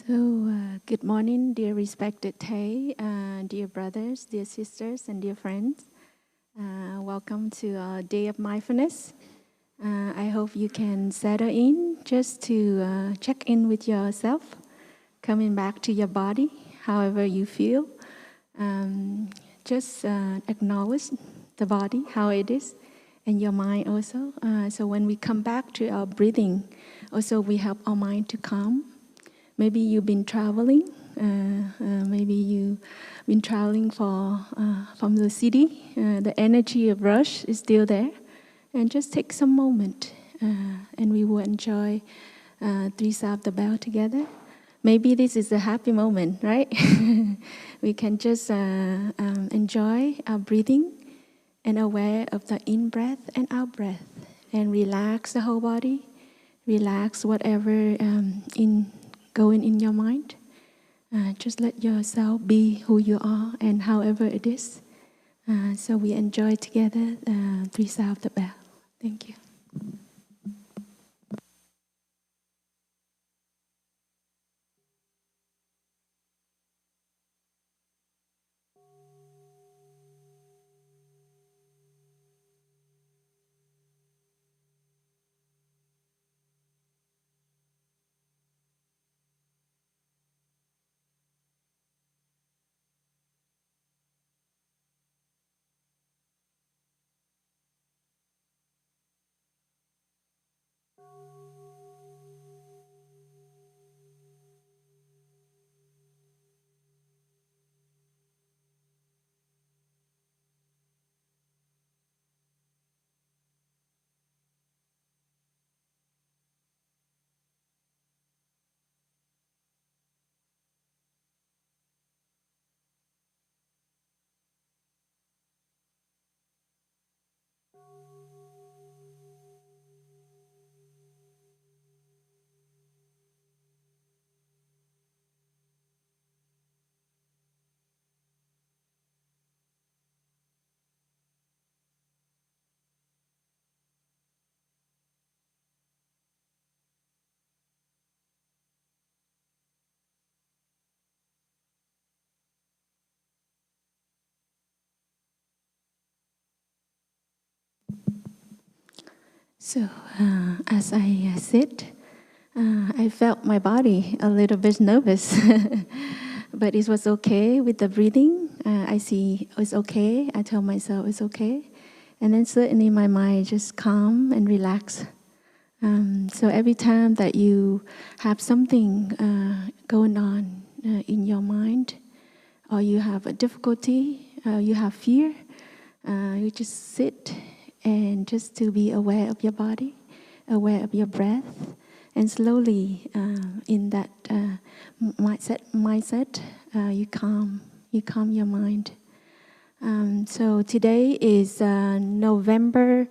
Good morning, dear respected Thay, dear brothers, dear sisters, and dear friends. Welcome to our day of mindfulness. I hope you can settle in just to check in with yourself, coming back to your body, however you feel. Just acknowledge the body, how it is, and your mind also. So when we come back to our breathing, also we help our mind to calm. Maybe you've been traveling. Maybe you've been traveling from the city. The energy of rush is still there. And just take some moment, and we will enjoy three sound the bell together. Maybe this is a happy moment, right? We can just enjoy our breathing and aware of the in breath and out breath, and relax the whole body. Relax whatever going in your mind. Just let yourself be who you are and however it is. So we enjoy together three sound the bell. Thank you. So as I sit, I felt my body a little bit nervous, but it was okay with the breathing. I see it's okay. I tell myself it's okay. And then certainly my mind just calm and relax. So every time that you have something going on in your mind, or you have a difficulty, you have fear, you just sit and just to be aware of your body, aware of your breath, and slowly in that mindset, you calm your mind. So today is November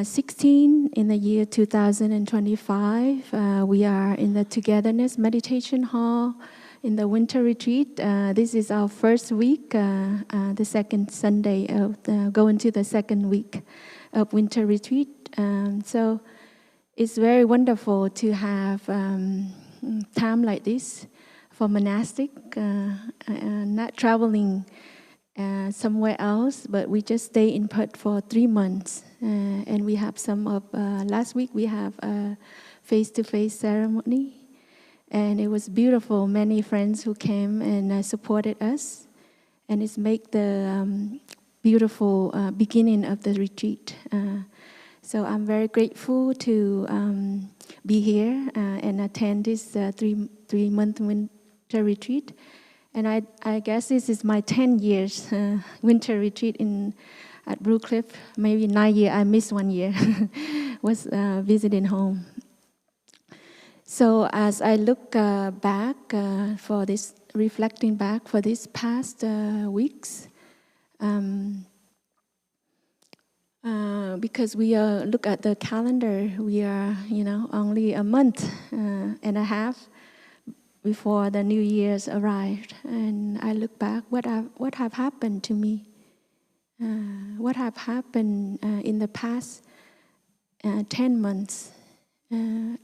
16 in the year 2025. We are in the Togetherness Meditation Hall in the winter retreat. This is our first week, the second Sunday of going to the second week of winter retreat. So it's very wonderful to have time like this for monastic, not traveling somewhere else, but we just stay in Perth for 3 months. And we have some of, last week we have a face-to-face ceremony. And it was beautiful. Many friends who came and supported us. And it's made the beautiful beginning of the retreat. So I'm very grateful to be here and attend this three-month winter retreat. And I guess this is my 10 years winter retreat at Blue Cliff. Maybe 9 years. I missed 1 year. Was visiting home. So as I look back for this, reflecting back for these past weeks, because we look at the calendar, we are, only a month and a half before the New Year's arrived, and I look back, what have happened to me? What have happened in the past 10 months? And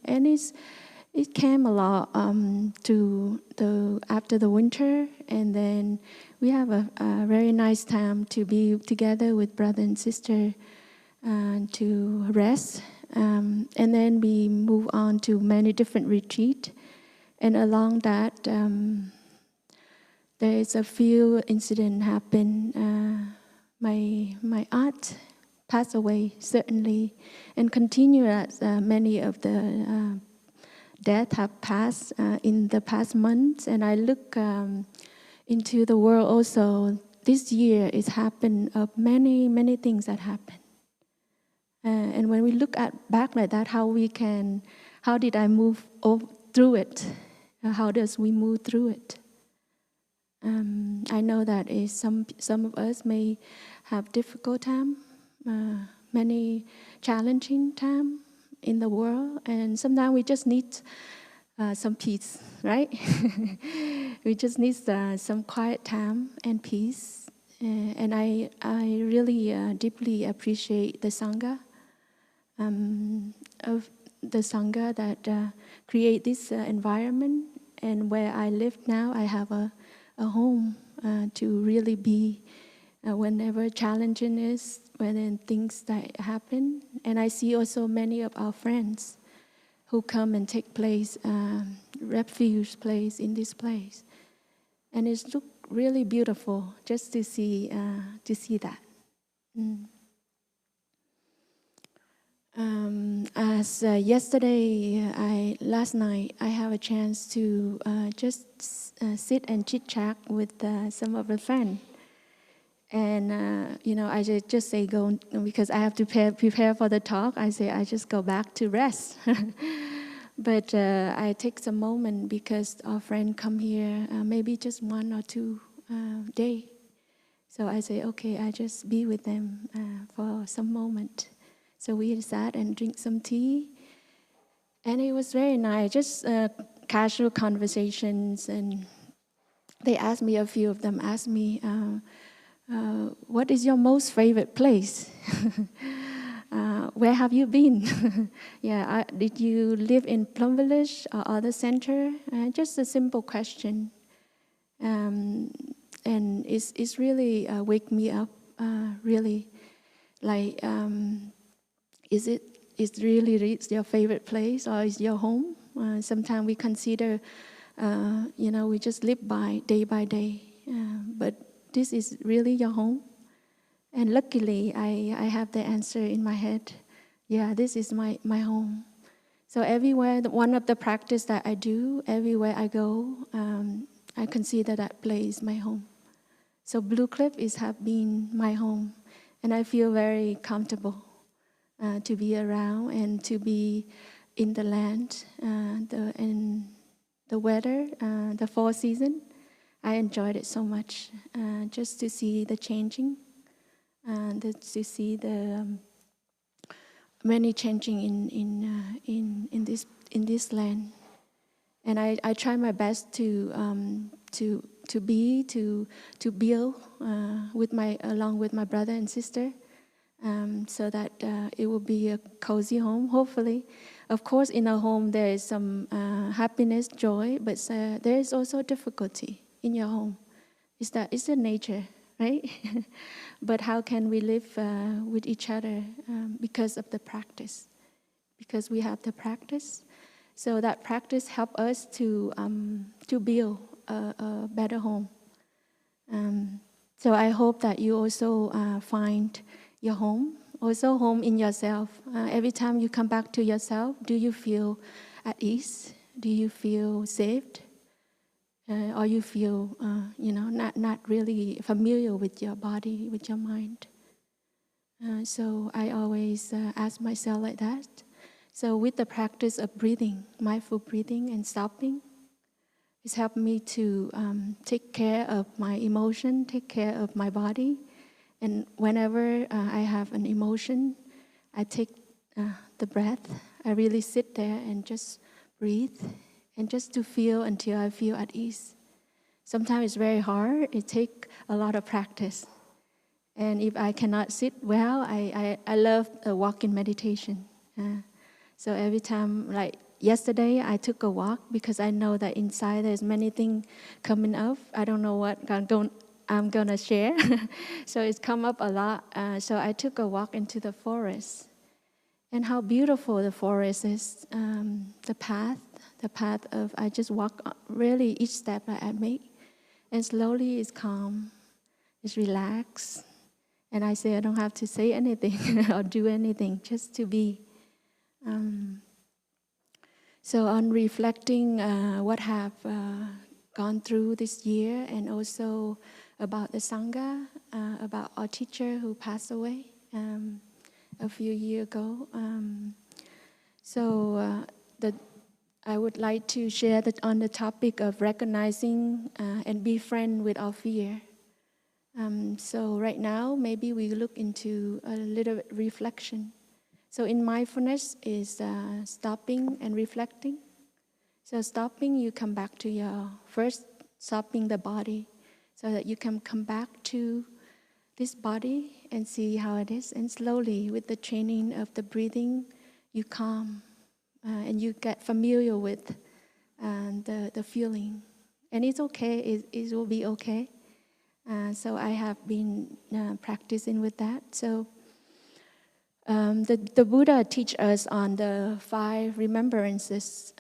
it came a lot after the winter, and then we have a very nice time to be together with brother and sister to rest, and then we move on to many different retreats, and along that there is a few incidents happen. My aunt passed away certainly, and continue as many of the death have passed in the past months. And I look into the world also. This year it's happened of many things that happen. And when we look back like that, how did I move through it? How does we move through it? I know that some of us may have difficult time, many challenging time in the world, and sometimes we just need some peace, right? We just need some quiet time and peace. And I really deeply appreciate the Sangha, of the Sangha that create this environment. And where I live now, I have a home to really be whenever challenging is, when things that happen. And I see also many of our friends who come and take place, refuge place in this place. And it's look really beautiful just to see that. As last night, I have a chance to just sit and chit chat with some of the friends. And I just say go, because I have to prepare for the talk. I say I just go back to rest. But I take some moment because our friend come here maybe just 1 or 2 day. So I say okay, I just be with them for some moment. So we sat and drink some tea, and it was very nice. Just casual conversations, and they asked me, a few of them asked me, what is your most favorite place? Where have you been? Did you live in Plum Village or other center? Just a simple question. And it's really wake me up, really. Like, is it really your favorite place, or is your home? Sometimes we consider, we just live day by day. But this is really your home? And luckily, I have the answer in my head. Yeah, this is my home. So everywhere, one of the practice that I do, everywhere I go, I consider that place my home. So Blue Cliff have been my home, and I feel very comfortable to be around and to be in the land, and the weather, the fall season. I enjoyed it so much, just to see the changing, to see the many changing in this land. And I try my best to build along with my brother and sister, so that it will be a cozy home, hopefully. Of course, in a home there is some happiness, joy, but there is also difficulty in your home. It's the nature, right? But how can we live with each other because of the practice? Because we have the practice. So that practice helps us to build a better home. So I hope that you also find your home, also home in yourself. Every time you come back to yourself, do you feel at ease? Do you feel saved? Or you feel, not really familiar with your body, with your mind? So I always ask myself like that. So with the practice of breathing, mindful breathing and stopping, it's helped me to take care of my emotion, take care of my body. And whenever I have an emotion, I take the breath. I really sit there and just breathe, and just to feel until I feel at ease. Sometimes it's very hard. It takes a lot of practice. And if I cannot sit well, I love a walk in meditation. So every time, like yesterday I took a walk because I know that inside there's many things coming up. I don't know what I'm gonna share. So it's come up a lot. So I took a walk into the forest. And how beautiful the forest is. The path of, I just walk really each step that I make. And slowly it's calm, it's relaxed. And I say I don't have to say anything or do anything, just to be. So on reflecting what have gone through this year, and also about the Sangha, about our teacher who passed away a few years ago. I would like to share that on the topic of recognizing and be friend with our fear. So right now, maybe we look into a little bit reflection. So in mindfulness is stopping and reflecting. So stopping, you come back to your, first stopping the body, so that you can come back to this body and see how it is. And slowly, with the training of the breathing, you calm and you get familiar with the feeling. And it's okay, it will be okay. So I have been practicing with that. So the Buddha teach us on the 5 remembrances.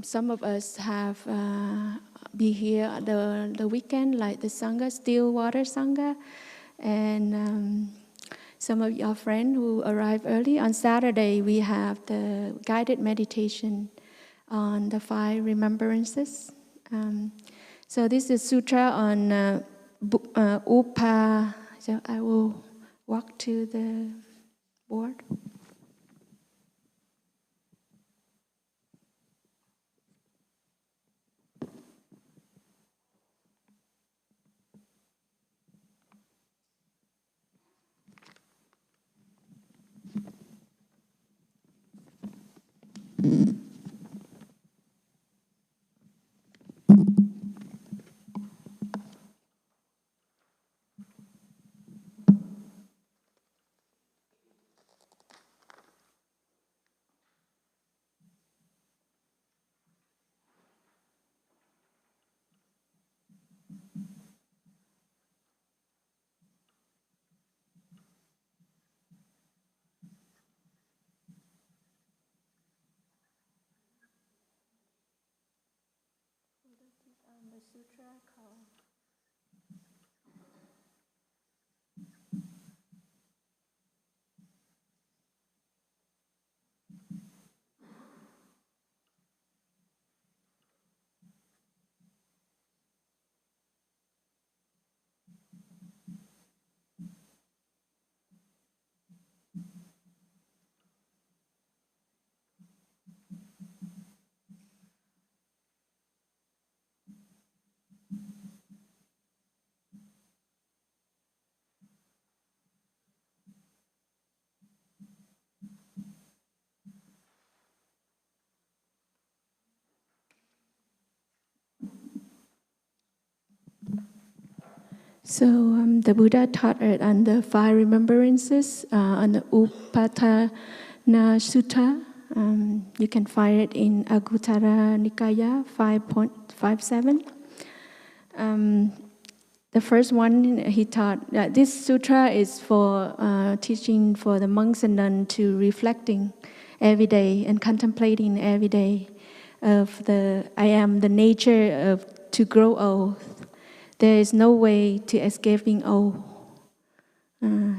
Some of us have be here the weekend, like the Sangha, still water Sangha. And some of your friends who arrived early. On Saturday, we have the guided meditation on the 5 remembrances. So this is sutra on Upa. So I will walk to the board. The sutra called So the Buddha taught it on the 5 remembrances, on the Upatana Sutta. You can find it in Anguttara Nikaya 5.57. The first one he taught, this sutra is for teaching for the monks and nuns to reflecting every day and contemplating every day of the I am the nature of to grow old. There is no way to escape being old.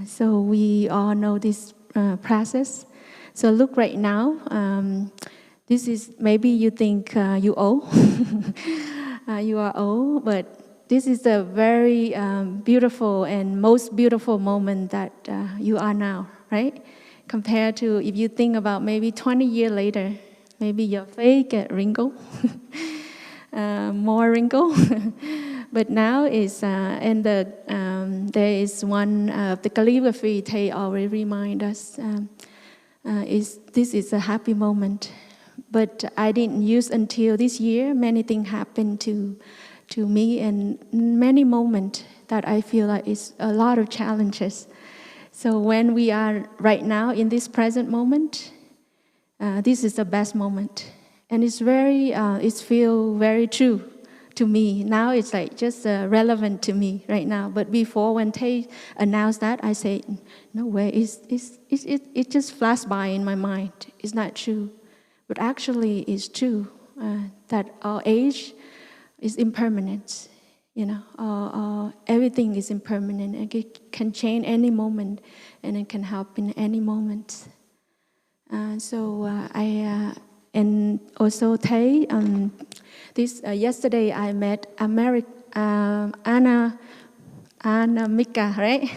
So we all know this process. So look right now. This is maybe you think you old. You are old, but this is a very beautiful and most beautiful moment that you are now, right? Compared to if you think about maybe 20 years later, maybe your face get wrinkled, more wrinkle. But now is there is one the calligraphy they always remind us this is a happy moment. But I didn't use until this year. Many things happened to me, and many moments that I feel like it's a lot of challenges. So when we are right now in this present moment, This is the best moment. And it's feel very true to me. Now it's like just relevant to me right now. But before, when Tay announced that, I say, no way, it just flashed by in my mind. It's not true. But actually, it's true that our age is impermanent. Everything is impermanent, and it can change any moment, and it can happen any moment. And also Tay, yesterday I met Anna Mika, right?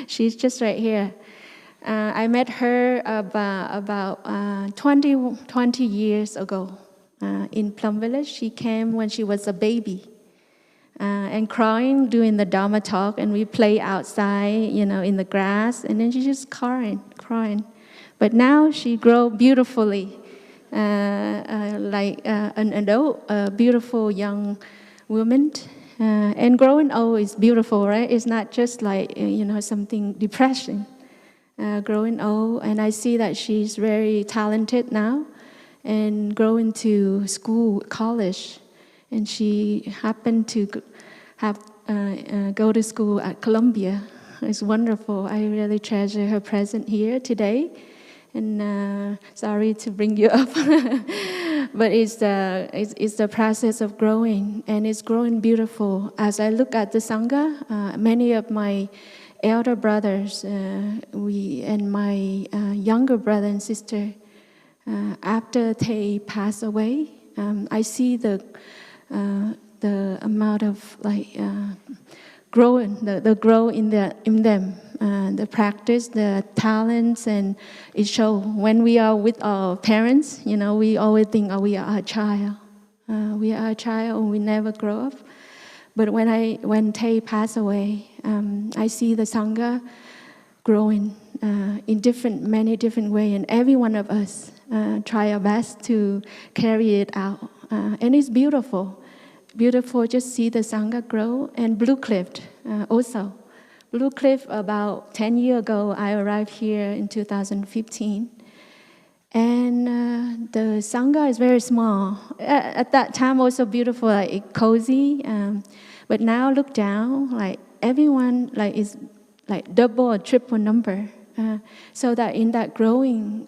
She's just right here. I met her about 20 years ago in Plum Village. She came when she was a baby and crying during the Dharma Talk, and we play outside, in the grass, and then she just crying. But now she grow beautifully, like an adult, a beautiful young woman. And growing old is beautiful, right? It's not just like, something depressing. Growing old, and I see that she's very talented now and going to college. And she happened to go to school at Columbia. It's wonderful. I really treasure her presence here today. And sorry to bring you up, but it's the process of growing, and it's growing beautiful. As I look at the Sangha, many of my elder brothers, and my younger brother and sister, after they pass away, I see the amount of growing, the growth in them, the practice, the talents, and it shows. When we are with our parents, we always think, we are a child. We are a child, and we never grow up. But when Tay passed away, I see the Sangha growing in many different ways, and every one of us try our best to carry it out, and it's beautiful. Beautiful, just see the Sangha grow. And Blue Cliff also. Blue Cliff, about 10 years ago, I arrived here in 2015. And the Sangha is very small. At that time, also beautiful, like cozy. But now look down, like everyone is like double or triple number. So that in that growing,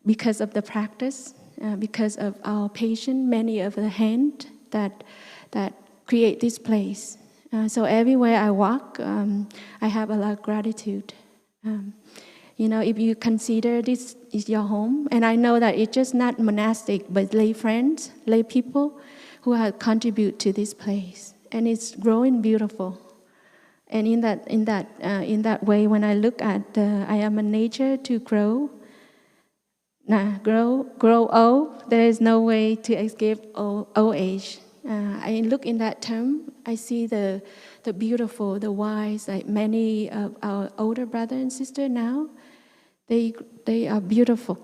because of the practice, because of our patience, many of the hand that create this place. So everywhere I walk, I have a lot of gratitude. If you consider this is your home, and I know that it's just not monastic, but lay friends, lay people who have contributed to this place, and it's growing beautiful. And in that way, when I look at, I am a nature to grow. Grow old. There is no way to escape old age. I look in that term. I see the beautiful, the wise. Like many of our older brother and sister now, they are beautiful.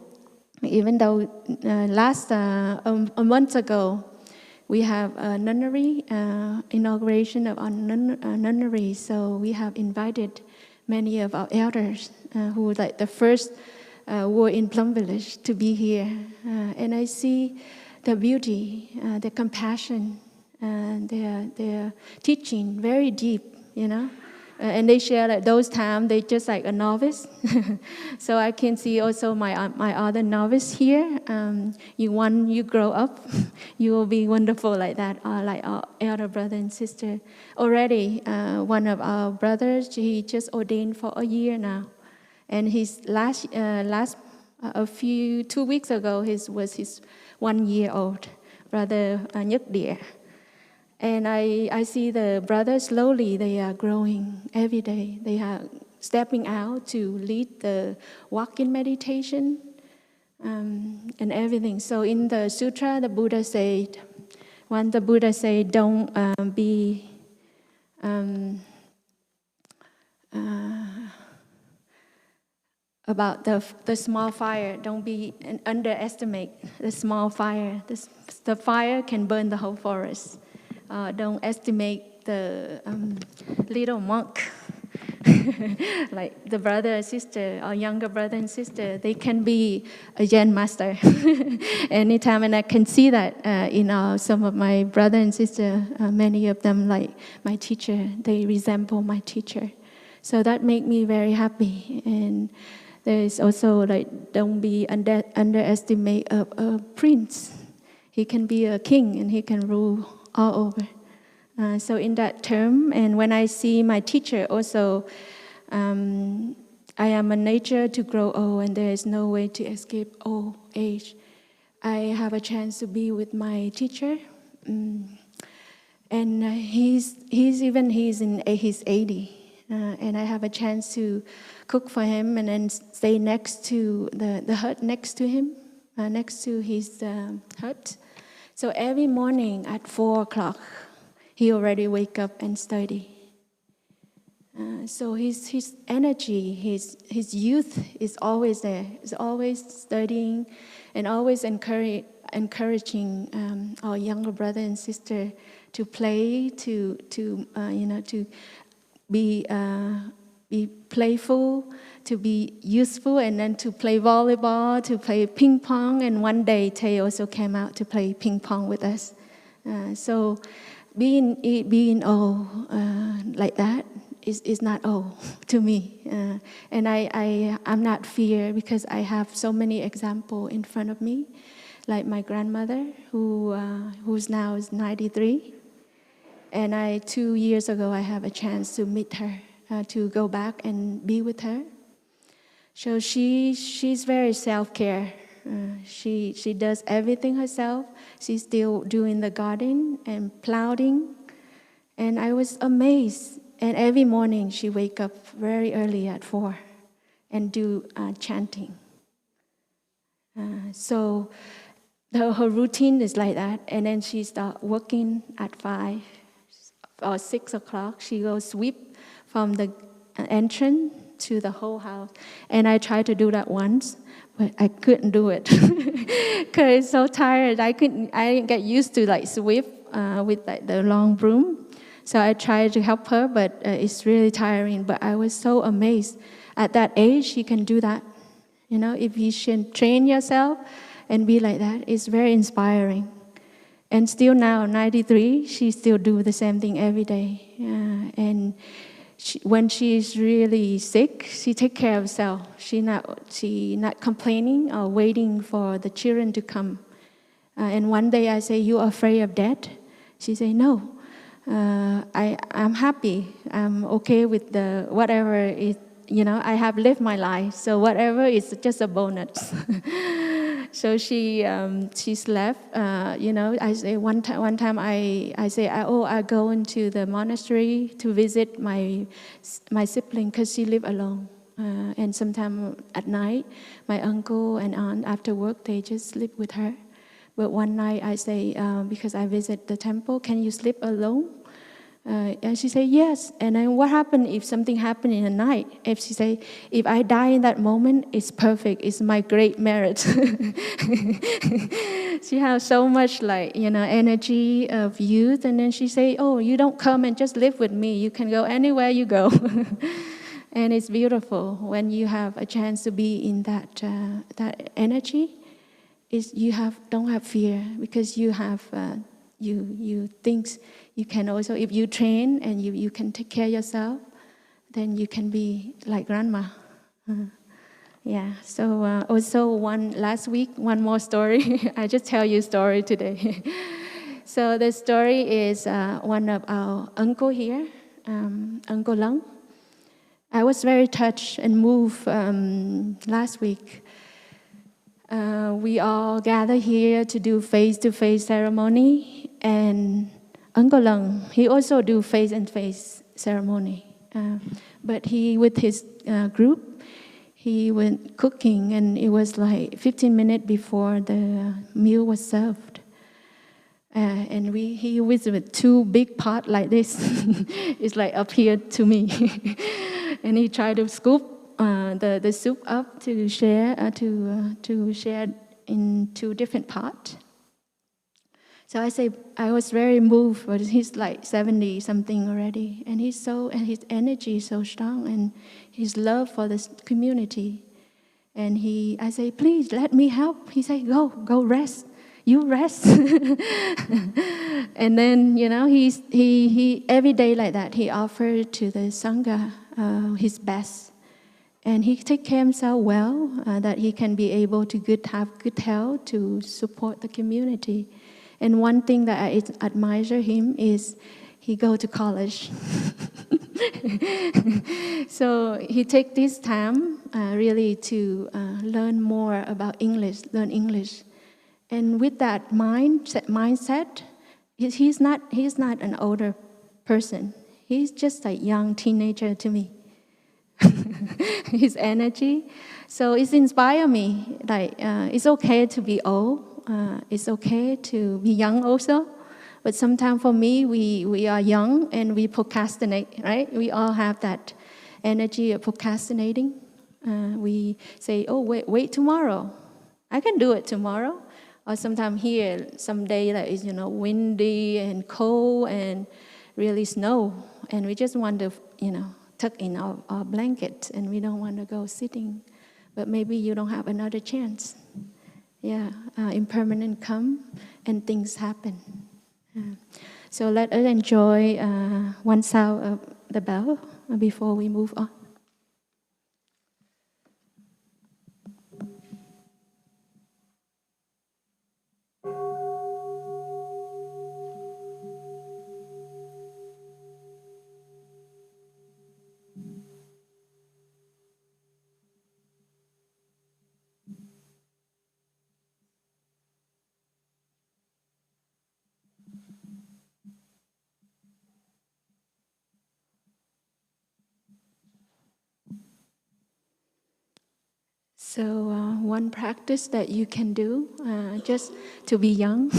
Even though a month ago, we have a nunnery, inauguration of our nunnery. So we have invited many of our elders who were like the first were in Plum Village to be here. And I see the beauty, the compassion, their teaching very deep, and they share like those times they just like a novice. So I can see also my other novice here. You grow up, you will be wonderful like that, like our elder brother and sister. Already, one of our brothers, he just ordained for a year now, and his last 2 weeks ago, was his 1 year old brother Nhất Địa. And I see the brothers slowly, they are growing every day. They are stepping out to lead the walk-in meditation and everything. So in the sutra, the Buddha said, don't be about the small fire. Don't be underestimate the small fire. The fire can burn the whole forest. Don't estimate the little monk like the brother or sister or younger brother and sister, they can be a Zen master anytime. And I can see that in some of my brother and sister, many of them, like my teacher, they resemble my teacher. So that made me very happy. And there is also like, don't be underestimate a prince. He can be a king and he can rule all over. So in that term, and when I see my teacher also, I am a nature to grow old, and there is no way to escape old age. I have a chance to be with my teacher, and he's in his 80, and I have a chance to cook for him and then stay next to the hut next to him, next to his hut. So every morning at 4 o'clock, he already wake up and study. So his energy, his youth is always there. He's always studying, and always encouraging our younger brother and sister to play, to be playful, to be useful, and then to play volleyball, to play ping pong. And one day, Tay also came out to play ping pong with us. So being old like that is not old to me, and I'm not fear, because I have so many examples in front of me, like my grandmother who's now is 93, and 2 years ago I have a chance to meet her, to go back and be with her. So she's very self-care. She does everything herself. She's still doing the garden and plowing. And I was amazed. And every morning she wake up very early at 4 and do chanting. So her routine is like that. And then she start working at 5 or 6 o'clock. She goes sweep from the entrance to the whole house. And I tried to do that once, but I couldn't do it because it's so tired. I didn't get used to like sweep with like the long broom. So I tried to help her, but it's really tiring. But I was so amazed. At that age, she can do that. You know, if you should train yourself and be like that, it's very inspiring. And still now, 93, she still do the same thing every day. And when she's really sick, she take care of herself. She not complaining or waiting for the children to come. And one day I say, "You are afraid of death?" She say, "No, I'm happy. I'm okay with the whatever is. You know, I have lived my life, so whatever is just a bonus." So she slept. I say one time I say, I go into the monastery to visit my sibling, because she live alone. And sometimes at night, my uncle and aunt after work, they just sleep with her. But one night I say, because I visit the temple, "Can you sleep alone?" And she say, "Yes." And then what happened if something happened in the night? If she say, "If I die in that moment, it's perfect. It's my great merit." She has so much energy of youth. And then she say, "Oh, you don't come and just live with me. You can go anywhere you go." And it's beautiful when you have a chance to be in that energy. Don't have fear, because you have you think you can also, if you train and you can take care of yourself, then you can be like grandma. Yeah. So also last week, one more story. I just tell you a story today. So the story is one of our uncle here, Uncle Lung. I was very touched and moved last week. We all gather here to do face-to-face ceremony, and Uncle Lung, he also do face-and-face ceremony. But he, with his group, he went cooking, and it was like 15 minutes before the meal was served. And he was with 2 big pots like this. It's like up here to me. And he tried to scoop the soup up to share in 2 different pots. So I was very moved, but he's like 70 something already, and and his energy is so strong, and his love for this community. And I say, please let me help. He said, go rest. You rest. And then, he every day like that, he offered to the Sangha his best. And he take care of himself well, that he can be able to have good health to support the community. And one thing that I admire him is he go to college. So he take this time really to learn more about English, learn English. And with that mindset, he's not an older person. He's just a young teenager to me. His energy. So it's inspired me. Like it's okay to be old. It's okay to be young also. But sometimes for me, we are young and we procrastinate, right? We all have that energy of procrastinating. We say, oh, wait tomorrow. I can do it tomorrow. Or sometimes here, some day that is, windy and cold and really snow. And we just want to, tuck in our blanket and we don't want to go sitting. But maybe you don't have another chance. Yeah, impermanent come and things happen. So let us enjoy one sound of the bell before we move on. So one practice that you can do just to be young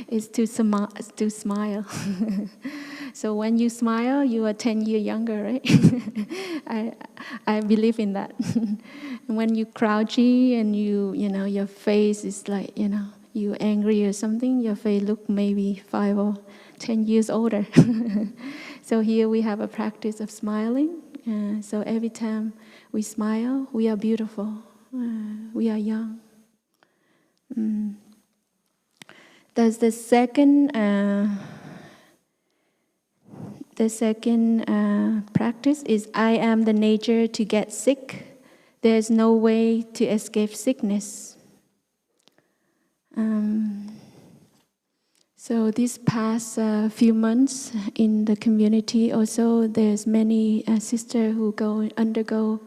is to smile. So when you smile, you are 10 years younger, right? I believe in that. When you crouchy and your face is like, you angry or something, your face look maybe 5 or 10 years older. So here we have a practice of smiling. So every time we smile, we are beautiful. We are young. There's the second practice is I am the nature to get sick. There's no way to escape sickness. So these past few months in the community also, there's many sisters who undergo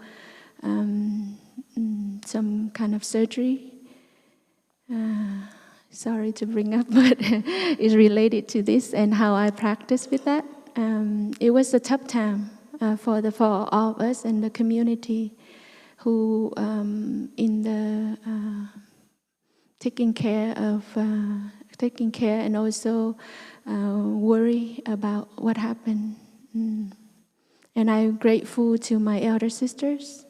some kind of surgery. Sorry to bring up, but it's related to this and how I practice with that. It was a tough time for all of us in the community who in the taking care and also worry about what happened. And I'm grateful to my elder sisters,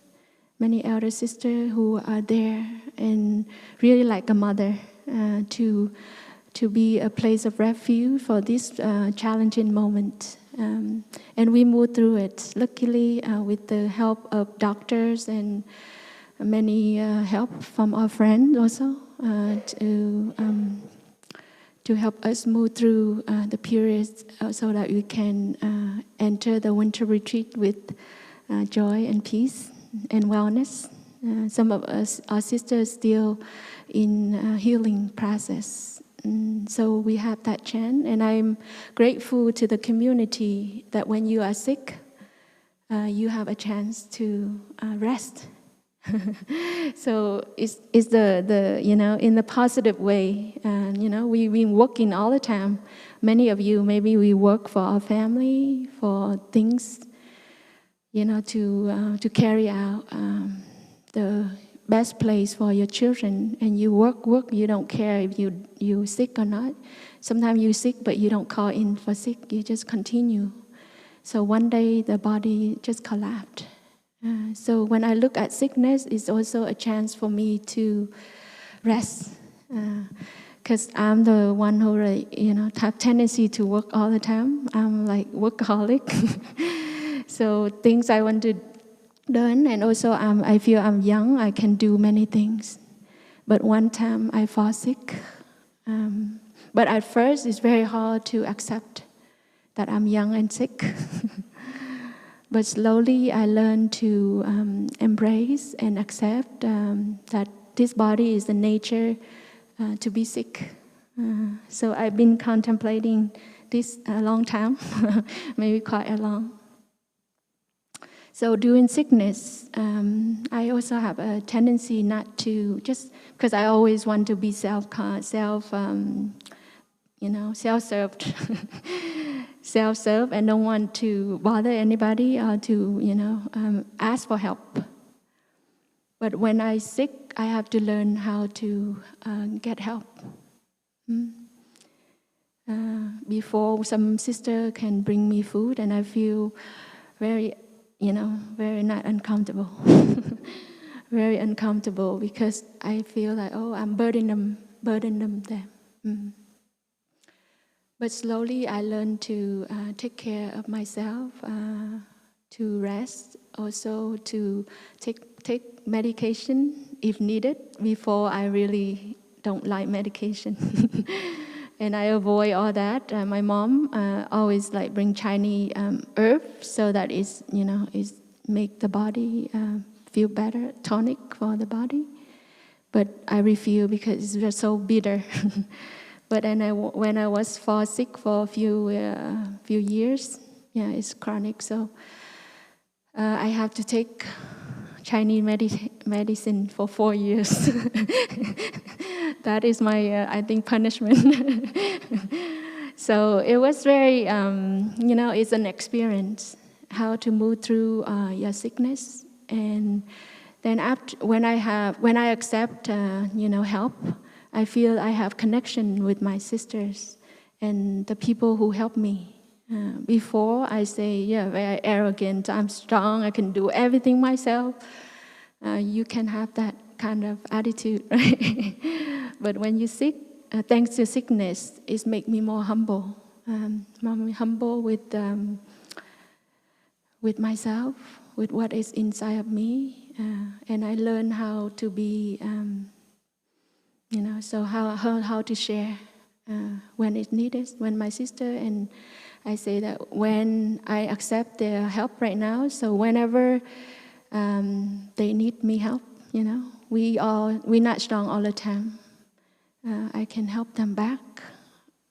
many elder sisters who are there and really like a mother to be a place of refuge for this challenging moment. And we moved through it, luckily with the help of doctors and many help from our friends also to help us move through the periods so that we can enter the winter retreat with joy and peace and wellness. Some of us, our sisters, still in healing process. So we have that chance, and I'm grateful to the community that when you are sick, you have a chance to rest. So it's the in the positive way. We've been working all the time. Many of you, maybe we work for our family, for things, to carry out the best place for your children. And you work. You don't care if you sick or not. Sometimes you sick, but you don't call in for sick. You just continue. So one day the body just collapsed. So when I look at sickness, it's also a chance for me to rest. because I'm the one who, have tendency to work all the time. I'm like workaholic. So things I want to learn, and also I feel I'm young. I can do many things. But one time I fall sick. But at first it's very hard to accept that I'm young and sick. But slowly I learned to embrace and accept that this body is the nature to be sick. So I've been contemplating this a long time, maybe quite a long. So during sickness, I also have a tendency not to, just because I always want to be self-served, self-served, and don't want to bother anybody or to, ask for help. But when I'm sick, I have to learn how to get help. Before, some sister can bring me food, and I feel very not uncomfortable. Very uncomfortable because I feel like, I'm burdening them. But slowly I learned to take care of myself, to rest, also to take medication if needed. Before, I really don't like medication. And I avoid all that. My mom always bring Chinese herbs so that it's make the body feel better, tonic for the body. But I refuse because it's just so bitter. But then when I was fall sick for a few years, it's chronic, so I have to take Chinese medicine for 4 years. That is my, I think, punishment. So it was very, it's an experience, how to move through your sickness. And then when I accept, help, I feel I have connection with my sisters and the people who help me. Before, I say, very arrogant, I'm strong, I can do everything myself. You can have that kind of attitude, right? But when you're sick, thanks to sickness, it makes me more humble. More humble with myself, with what is inside of me. And I learn how to be, so how to share when it's needed. When my sister, and I say that when I accept their help right now, so whenever they need me help, we're not strong all the time. I can help them back.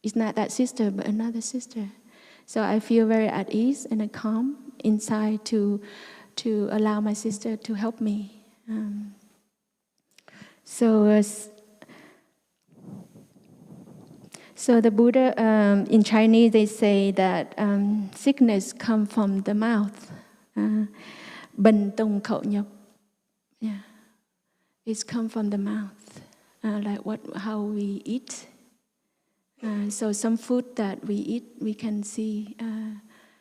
It's not that sister, but another sister. So I feel very at ease and calm inside to allow my sister to help me. So the Buddha, in Chinese, they say that sickness comes from the mouth. Bệnh tùng khẩu nhập. Yeah, it's come from the mouth, how we eat. So some food that we eat, we can see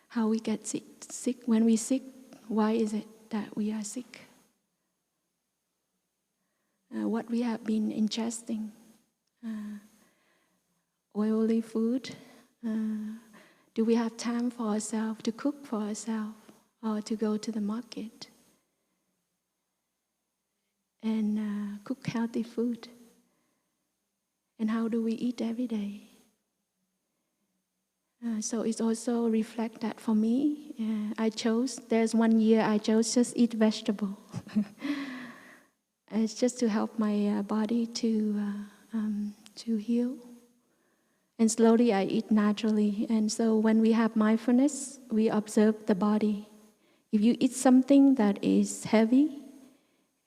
how we get sick. When we're sick, why is it that we are sick? What we have been ingesting. Oily food. Do we have time for ourselves to cook for ourselves or to go to the market and cook healthy food? And how do we eat every day? So it also reflects that for me. There's 1 year I chose just eat vegetable. It's just to help my body to heal. And slowly I eat naturally. And so when we have mindfulness, we observe the body. If you eat something that is heavy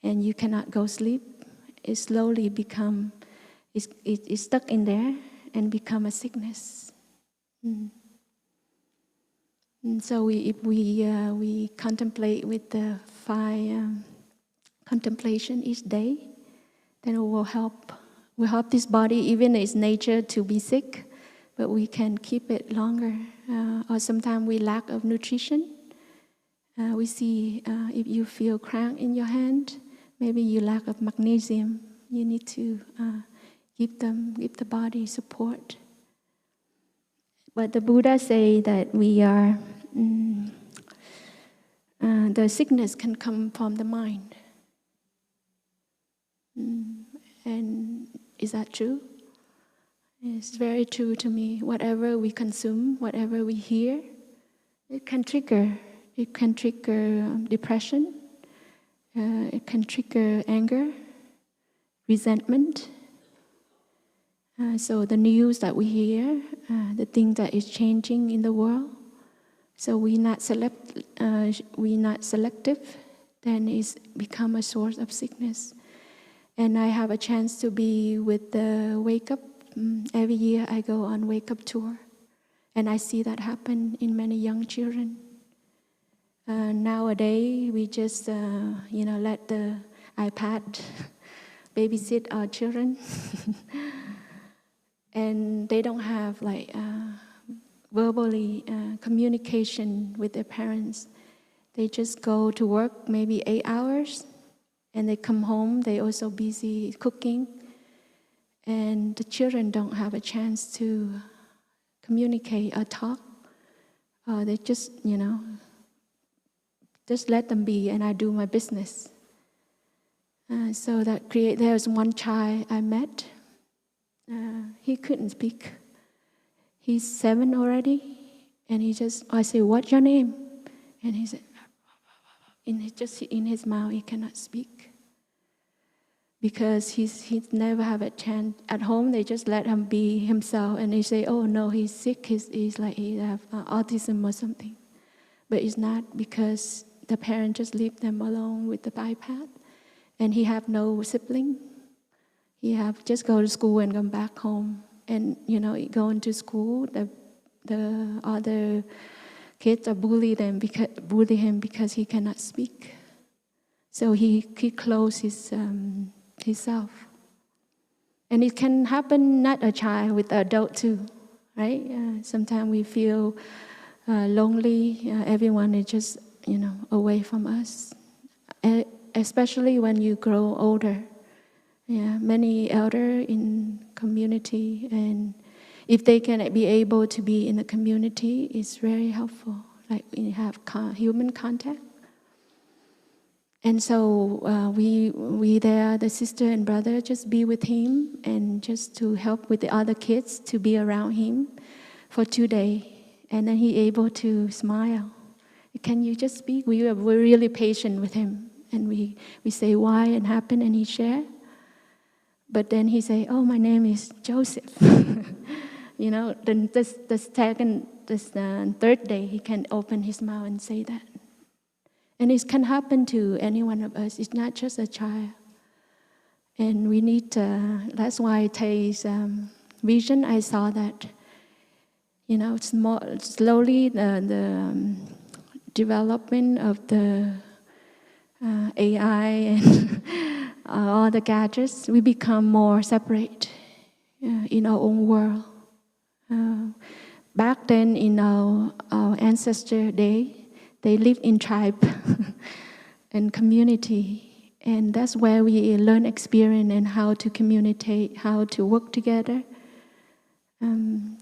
and you cannot go sleep, it slowly it's stuck in there and become a sickness. And so if we contemplate with the 5 contemplation each day, then it will help. We help this body, even its nature, to be sick, but we can keep it longer. Or sometimes we lack of nutrition. We see if you feel cramp in your hand, maybe you lack of magnesium. You need to give the body support. But the Buddha say that we are, the sickness can come from the mind. And is that true? It's very true to me. Whatever we consume, whatever we hear, it can trigger. It can trigger depression. It can trigger anger, resentment. So the news that we hear, the thing that is changing in the world, so we're not selective, then it's become a source of sickness. And I have a chance to be with the Wake Up. Every year I go on Wake Up tour, and I see that happen in many young children. Nowadays, we just let the iPad babysit our children, and they don't have verbally communication with their parents. They just go to work maybe 8 hours, and they come home. They also busy cooking, and the children don't have a chance to communicate or talk. They just let them be, and I do my business. So that there's one child I met. He couldn't speak. He's 7 already, and I say, "What's your name?" And he said, in his mouth, he cannot speak. Because he's never have a chance. At home, they just let him be himself, and they say, "Oh no, he's sick. He's like he have autism or something." But it's not, because the parents just leave them alone with the iPad, and he have no sibling. He have just go to school and come back home, and going to school, the other kids are bully him because he cannot speak. So he closed himself. And it can happen not a child, with the adult too, right? Sometimes we feel lonely. Everyone is just away from us, especially when you grow older. Yeah, many elder in community, and if they can be able to be in the community, it's very helpful. Like we have human contact. And so we there, the sister and brother, just be with him, and just to help with the other kids to be around him for 2 days. And then he able to smile. "Can you just speak?" We're really patient with him. And we say why and happened, and he share. But then he say, "Oh, my name is Joseph." Then this third day, he can open his mouth and say that. And it can happen to any one of us. It's not just a child. And we need that's why Thay's vision, I saw that, slowly the development of the AI and all the gadgets, we become more separate in our own world. Back then, in our ancestor day, they lived in tribe and community, and that's where we learn experience and how to communicate, how to work together.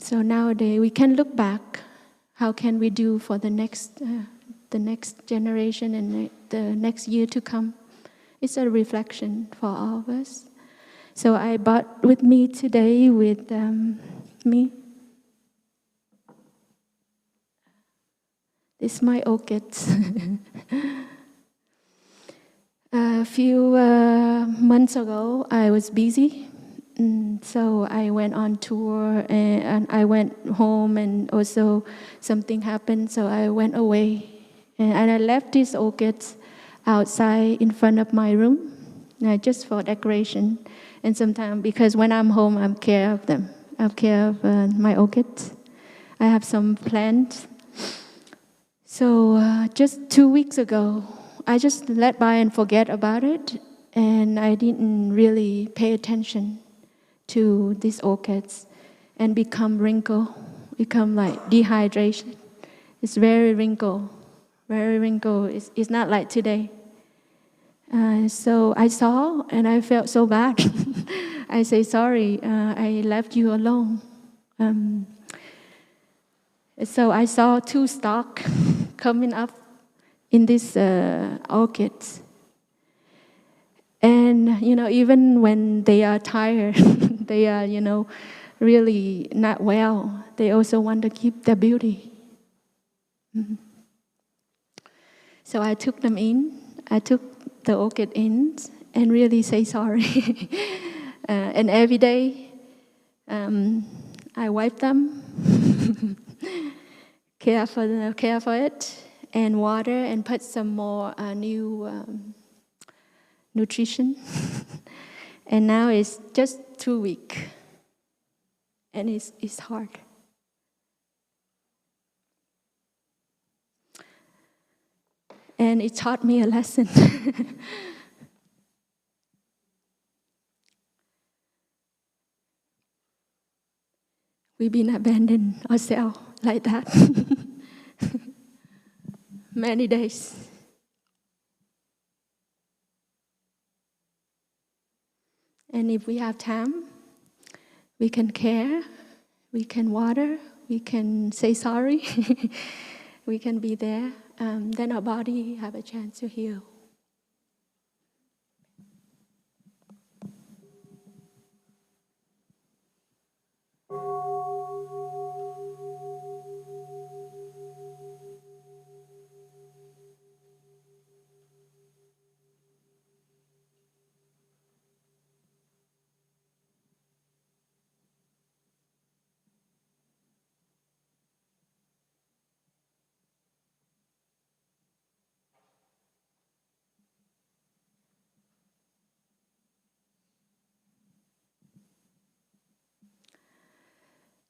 So nowadays, we can look back. How can we do for the next generation and the next year to come? It's a reflection for all of us. So I brought with me today with me. This is my orchids. A few months ago, I was busy. So I went on tour, and I went home, and also something happened, so I went away. And I left these orchids outside in front of my room, just for decoration. And sometimes, because when I'm home, I care of them. I care of my orchids. I have some plants. So just 2 weeks ago, I just let by and forget about it, and I didn't really pay attention to these orchids, and become wrinkle, become like dehydration. It's very wrinkle. It's not like today. So I saw, and I felt so bad. I say sorry, I left you alone. So I saw 2 stalks coming up in this orchids. And, even when they are tired, they are, really not well, they also want to keep their beauty. Mm-hmm. So I took them in. I took the orchid in and really say sorry. And every day, I wipe them, care for it, and water, and put some more new nutrition. And now it's just 2 weeks, and it's hard. And it taught me a lesson. We've been abandoned ourselves like that many days. And if we have time, we can care, we can water, we can say sorry, we can be there. Then our body have a chance to heal.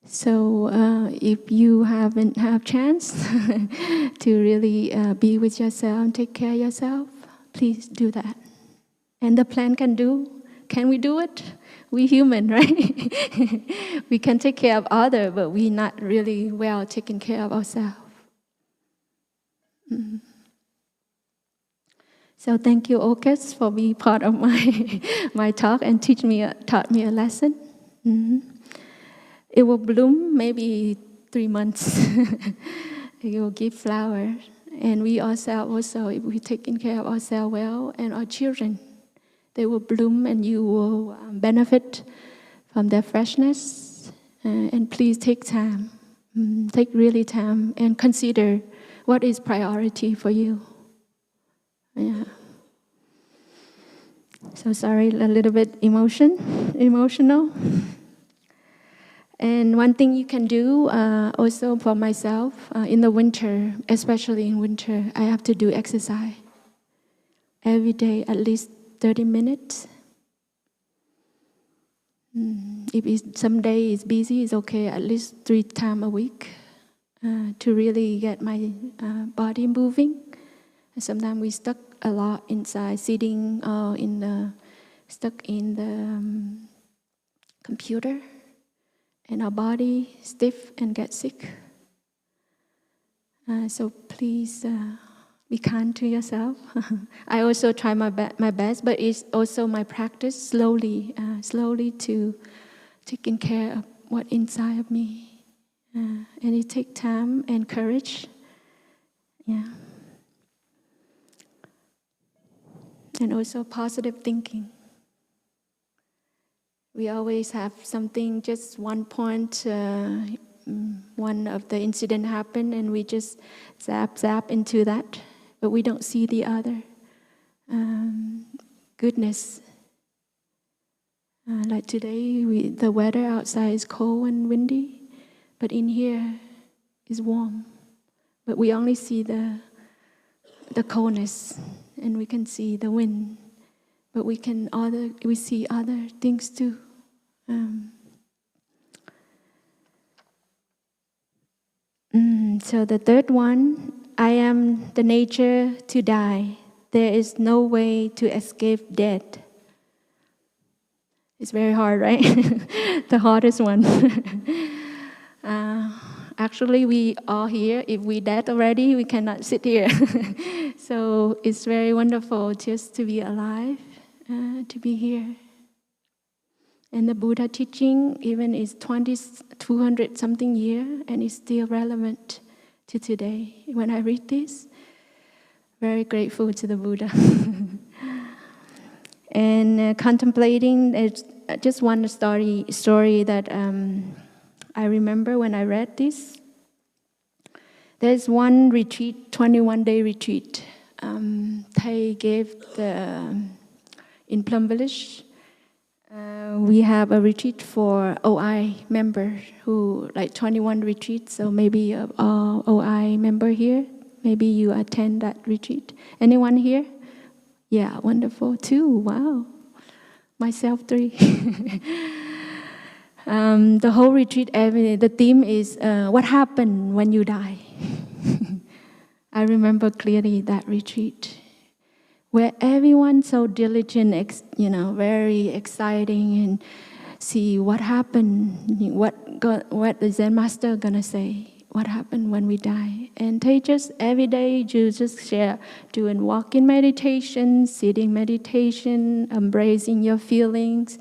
So if you haven't had chance to really be with yourself and take care of yourself, please do that. And the plant can do. Can we do it? We human, right? We can take care of others, but we're not really well taking care of ourselves. Mm-hmm. So thank you, Orchids, for being part of my talk and taught me a lesson. Mm-hmm. It will bloom maybe 3 months. It will give flowers. And we ourselves also, if we're taking care of ourselves well, and our children, they will bloom and you will benefit from their freshness. And please take time. Take really time and consider what is priority for you. Yeah. So sorry, a little bit emotional. And one thing you can do also for myself, in the winter, especially in winter, I have to do exercise. Every day, at least 30 minutes. If some day is busy, it's okay, at least 3 times a week to really get my body moving. And sometimes we stuck a lot inside, sitting or stuck in the computer. And our body stiff and get sick. So please be kind to yourself. I also try my best, but it's also my practice slowly to taking care of what inside of me. And it takes time and courage. Yeah. And also positive thinking. We always have something, just one point, one of the incident happened, and we just zap into that, but we don't see the other goodness. Like today, the weather outside is cold and windy, but in here is warm. But we only see the coldness, and we can see the wind. But we see other things too. So the third one, I am the nature to die. There is no way to escape death. It's very hard, right? The hardest one. Actually, we are here. If we dead already, we cannot sit here. So it's very wonderful just to be alive, to be here. And the Buddha teaching even is 200 something year and is still relevant to today. When I read this, very grateful to the Buddha. And contemplating, just one story that I remember when I read this. There's one retreat, 21-day retreat. Thầy gave in Plum Village. We have a retreat for OI member who like 21 retreats. So maybe a OI member here. Maybe you attend that retreat. Anyone here? Yeah, wonderful. 2, wow. Myself 3. The whole retreat, the theme is what happened when you die. I remember clearly that retreat, where everyone's so diligent, very exciting, and see what happened, what the Zen master gonna say, what happened when we die. And they just, every day, you just share, doing walking meditation, sitting meditation, embracing your feelings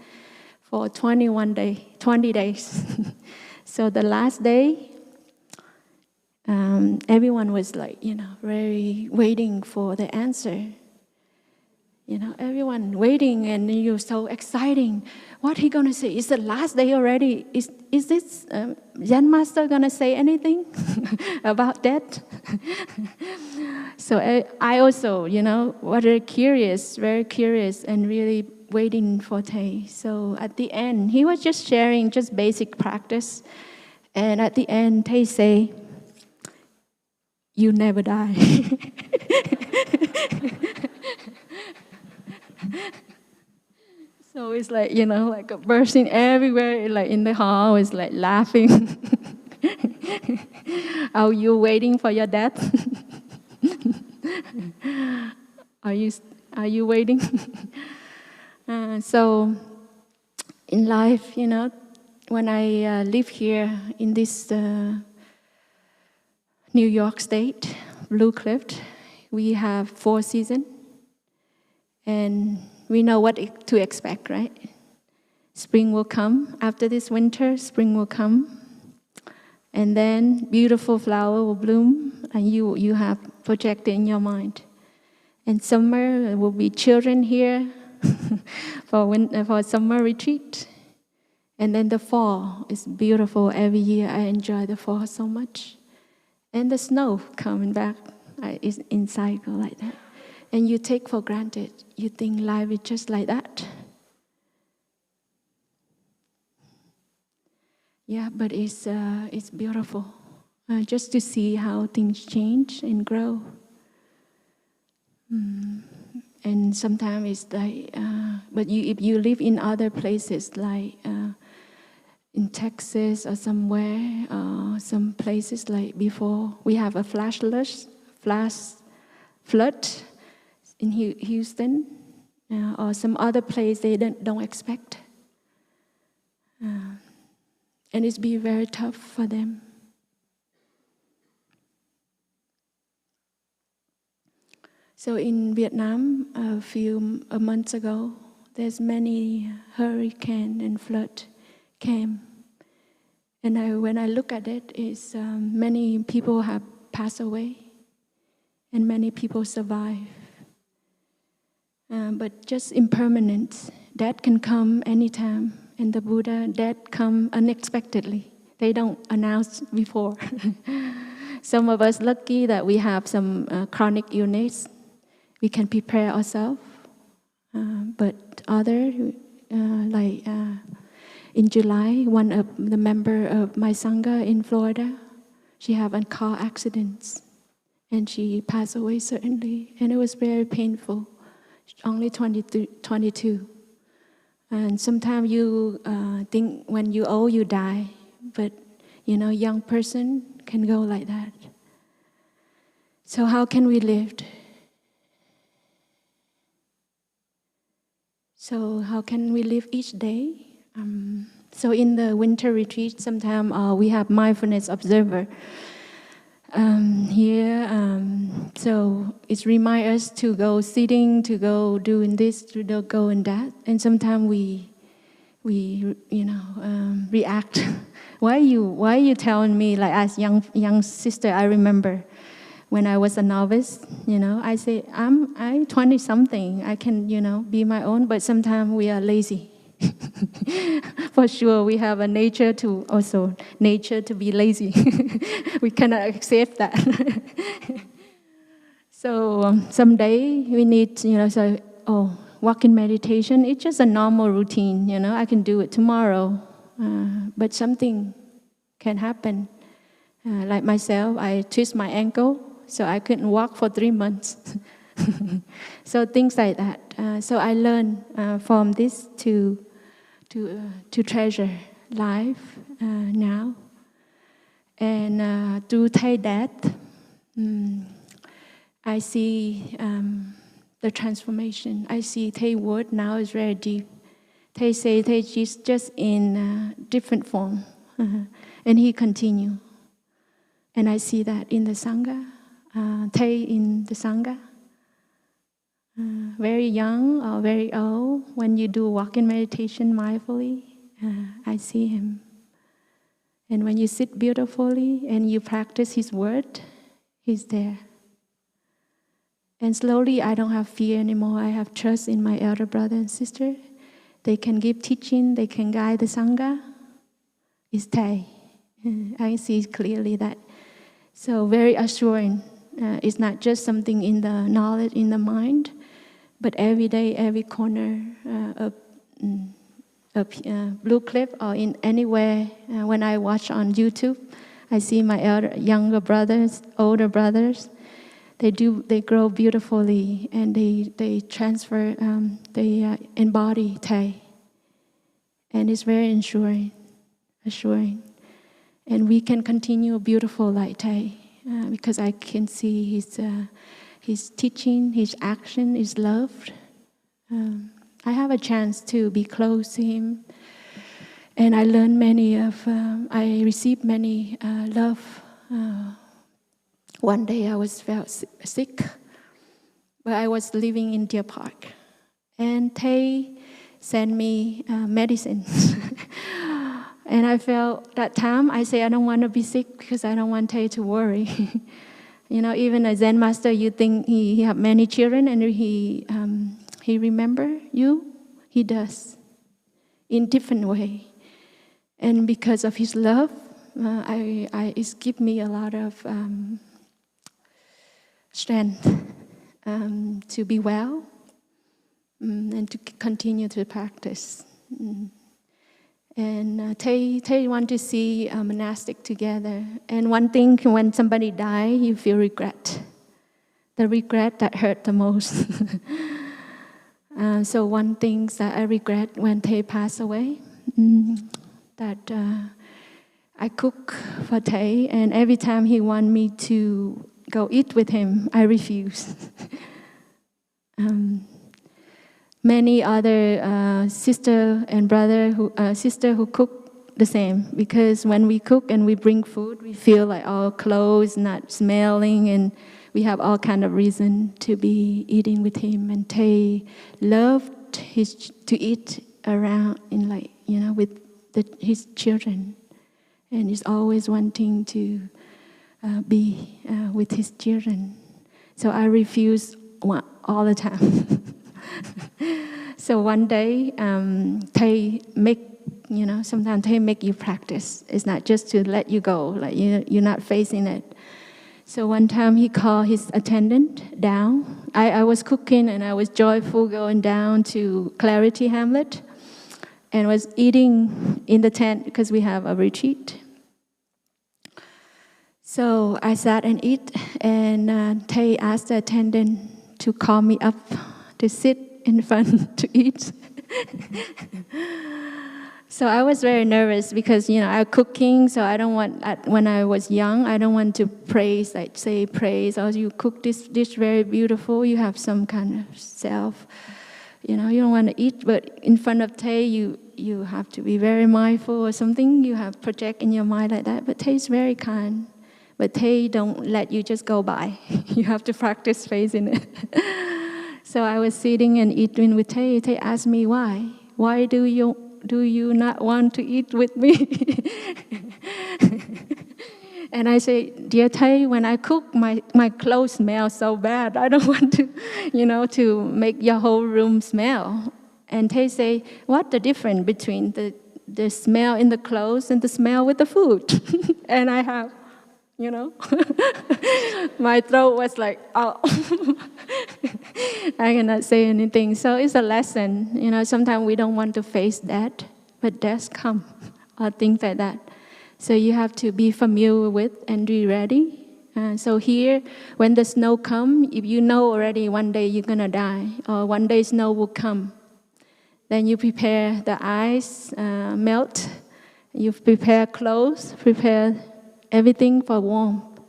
for 20 days. So the last day, everyone was like, very waiting for the answer. Everyone waiting, and you're so exciting. What he gonna say? It's the last day already. Is this Zen master gonna say anything about that? So I also, very curious, and really waiting for Thầy. So at the end, he was just sharing just basic practice. And at the end, Thầy say, "You never die." So it's like, like a bursting everywhere, like in the hall, it's like laughing. Are you waiting for your death? Are you waiting? So in life, when I live here in this New York State, Blue Cliff, we have 4 seasons. And we know what to expect, right? Spring will come. After this winter, spring will come. And then beautiful flower will bloom, and you have projected in your mind. And summer will be children here for summer retreat. And then the fall is beautiful every year. I enjoy the fall so much. And the snow coming back is in cycle like that. And you take for granted. You think life is just like that. Yeah, but it's beautiful. Just to see how things change and grow. And sometimes it's like, but if you live in other places like in Texas or somewhere, some places like before, we have a flash flood in Houston, or some other place they don't expect. And it's be very tough for them. So in Vietnam, a months ago, there's many hurricane and flood came. And when I look at it, is many people have passed away, and many people survive. But just impermanence, death can come anytime. And the Buddha, death come unexpectedly. They don't announce before. Some of us lucky that we have some chronic illness. We can prepare ourselves. But other, in July, one of the member of my Sangha in Florida, she had a car accident. And she passed away suddenly. And it was very painful. Only 22. And sometimes you think when you're old, you die. But, young person can go like that. So how can we live? So how can we live each day? So in the winter retreat, sometimes we have mindfulness observer here. So it reminds us to go sitting, to go doing this, to go in that. And sometimes we react. Why are you telling me, like as young sister? I remember when I was a novice, I say I 20 something. I can be my own, but sometimes we are lazy. For sure, we have a nature to be lazy. We cannot accept that. So someday we need, say, walking meditation. It's just a normal routine, I can do it tomorrow, but something can happen. Like myself, I twist my ankle, so I couldn't walk for 3 months. So things like that. So I learned from this to treasure life now. And through Thai death, I see the transformation. I see Thai word now is very deep. Thai say Thai just in different form. And he continue. And I see that in the Sangha. Thai in the Sangha. Very young or very old, when you do walking meditation mindfully, I see him. And when you sit beautifully and you practice his word, he's there. And slowly I don't have fear anymore. I have trust in my elder brother and sister. They can give teaching, they can guide the Sangha. It's Thai. I see clearly that. So very assuring. It's not just something in the knowledge, in the mind, but every day, every corner of Blue Cliff or in anywhere. When I watch on YouTube, I see my younger brothers, older brothers. They grow beautifully, and they transfer, they embody Thai, and it's very assuring. And we can continue beautiful like Thai because I can see his teaching, his action is loved. I have a chance to be close to him, and I learned I received many love. One day I felt sick, but I was living in Deer Park, and Thai sent me medicine. And I felt that time, I say I don't want to be sick because I don't want Thai to worry. Even a Zen master, you think he have many children and he remember you. He does, in different way. And because of his love, it's give me a lot of strength to be well and to continue to practice. And Thai want to see a monastic together. And one thing, when somebody dies, you feel regret. The regret that hurt the most. So one thing that I regret when Thai passed away, that I cook for Thai, and every time he want me to go eat with him, I refuse. Many other sister and brother who cook the same, because when we cook and we bring food, we feel like our clothes not smelling, and we have all kind of reason to be eating with him. And Thai loved to eat around with his children, and he's always wanting to be with his children. So I refuse all the time. So one day, Thai sometimes Thai make you practice. It's not just to let you go, like you're not facing it. So one time he called his attendant down. I was cooking and I was joyful going down to Clarity Hamlet and was eating in the tent because we have a retreat. So I sat and eat, and Thai asked the attendant to call me up to sit in front to eat. So I was very nervous because, I'm cooking, so I don't want, when I was young, I don't want to praise, say praise, or you cook this dish very beautiful, you have some kind of self, you don't want to eat, but in front of Thai, you have to be very mindful or something, you have project in your mind like that, but Thai is very kind. But Thai don't let you just go by. You have to practice facing it. So I was sitting and eating with Thai. Thai asked me why. Why do you do you not want to eat with me? And I say, dear Thầy, when I cook, my clothes smell so bad. I don't want to, to make your whole room smell. And Thầy say, what the difference between the smell in the clothes and the smell with the food? And I have, my throat was like, oh. I cannot say anything. So it's a lesson. Sometimes we don't want to face that, but death come, or things like that. So you have to be familiar with and be ready. So here, when the snow comes, if you know already one day you're going to die, or one day snow will come, then you prepare the ice, melt, you prepare clothes, prepare everything for warmth.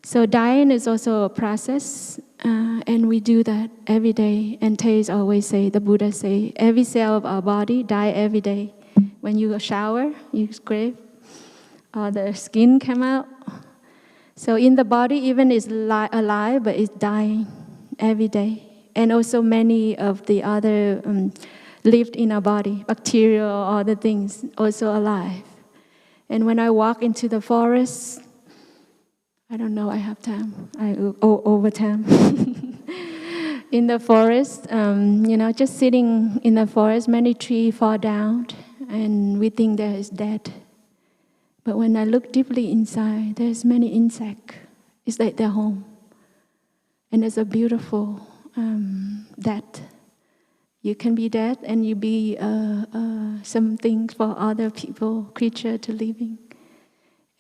So dying is also a process, and we do that every day. And Thầy always say, the Buddha say, every cell of our body die every day. When you shower, you scrape, or the skin come out. So in the body, even it's alive, but it's dying every day. And also many of the other lived in our body, bacteria or other things, also alive. And when I walk into the forest, I don't know, I have time, over time. In the forest, just sitting in the forest, many trees fall down, and we think that is dead. But when I look deeply inside, there's many insects. It's like their home. And it's a beautiful death. You can be dead and you be something for other people, creature to living.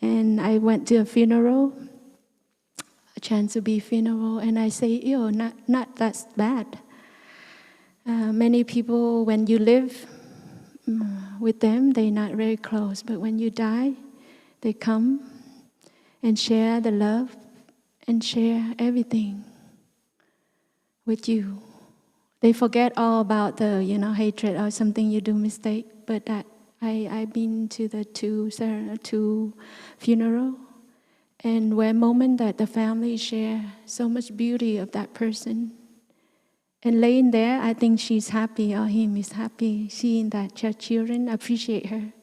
And I went to a funeral, a chance to be funeral, and I say, not that bad. Many people, when you live with them, they're not very close. But when you die, they come and share the love and share everything with you. They forget all about the, hatred or something you do mistake. But I've been to the two funeral, and where moment that the family share so much beauty of that person. And laying there, I think she's happy or him is happy, seeing that her children appreciate her.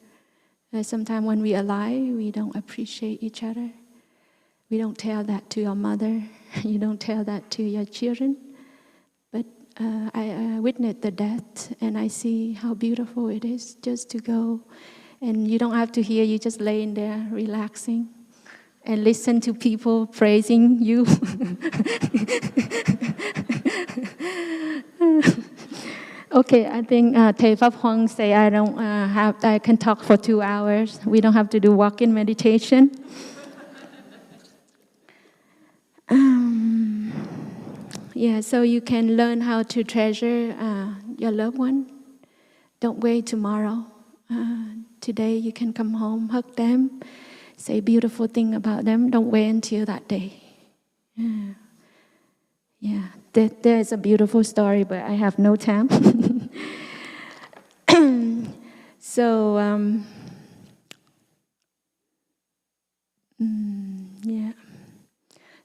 Sometimes when we are alive, we don't appreciate each other. We don't tell that to your mother. You don't tell that to your children. But I witnessed the death, and I see how beautiful it is just to go. And you don't have to hear, you just laying there relaxing and listen to people praising you. Okay, I think Thầy Pháp Huang say I can talk for 2 hours. We don't have to do walk-in meditation. So you can learn how to treasure your loved one. Don't wait tomorrow. Today you can come home, hug them, say beautiful thing about them. Don't wait until that day. There's a beautiful story, but I have no time.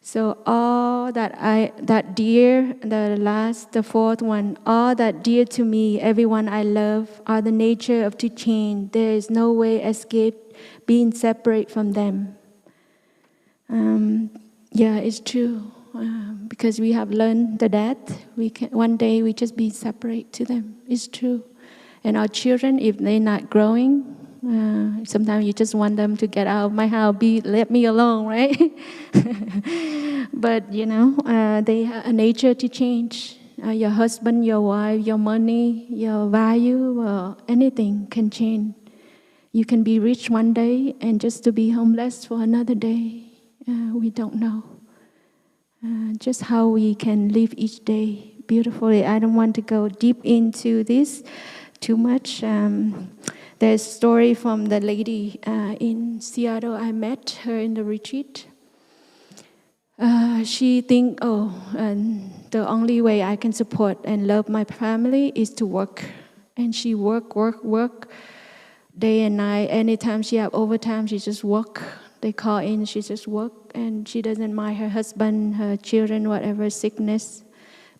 So all that dear, the fourth one, all that dear to me, everyone I love, are the nature of to change. There is no way escape being separate from them. It's true. Because we have learned the death, one day we just be separate to them. It's true. And our children, if they're not growing, sometimes you just want them to get out of my house, let me alone, right? But they have a nature to change. Your husband, your wife, your money, your value, or anything can change. You can be rich one day and just to be homeless for another day. We don't know. Just how we can live each day beautifully. I don't want to go deep into this too much. There's a story from the lady in Seattle. I met her in the retreat. She think, the only way I can support and love my family is to work. And she work day and night. Anytime she have overtime, she just work. They call in, she just work. And she doesn't mind her husband, her children, whatever, sickness,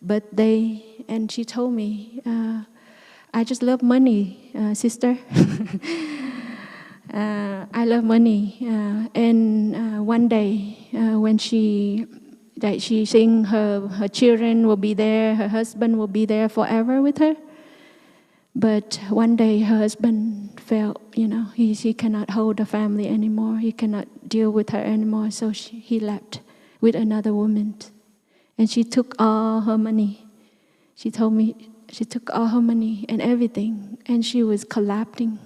birthday. And she told me, I just love money, sister. I love money. And one day, when she think her children will be there, her husband will be there forever with her. But one day her husband felt, he cannot hold the family anymore. He cannot deal with her anymore. So he left with another woman. And she took all her money. She told me she took all her money and everything. And she was collapsing.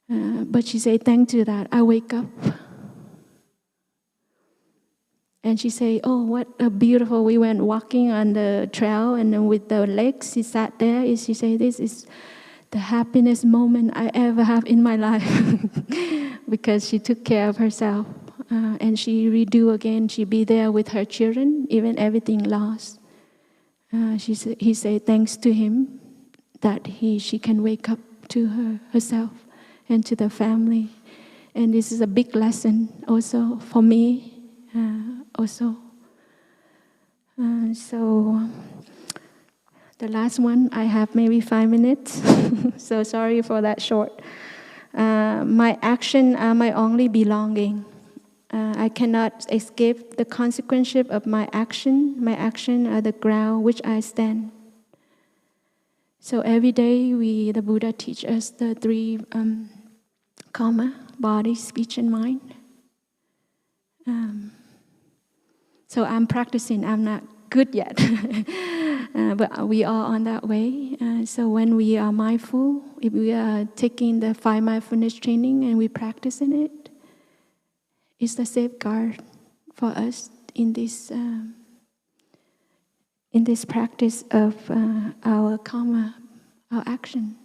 But she said, thanks to that, I wake up. And she said, oh, what a beautiful, we went walking on the trail, and then with the legs, she sat there, and she said, this is the happiest moment I ever have in my life. Because she took care of herself. And she redo again, she be there with her children, even everything lost. He said, thanks to him, that she can wake up to herself and to the family. And this is a big lesson also for me. So the last one, I have maybe 5 minutes. So sorry for that short. My action are my only belonging. I cannot escape the consequences of my action. My action are the ground which I stand. So every day, the Buddha teach us the 3 karma: body, speech, and mind. So I'm practicing. I'm not good yet, but we are on that way. So when we are mindful, if we are taking the 5 mindfulness training and we practice in it, it's the safeguard for us in this practice of our karma, our action.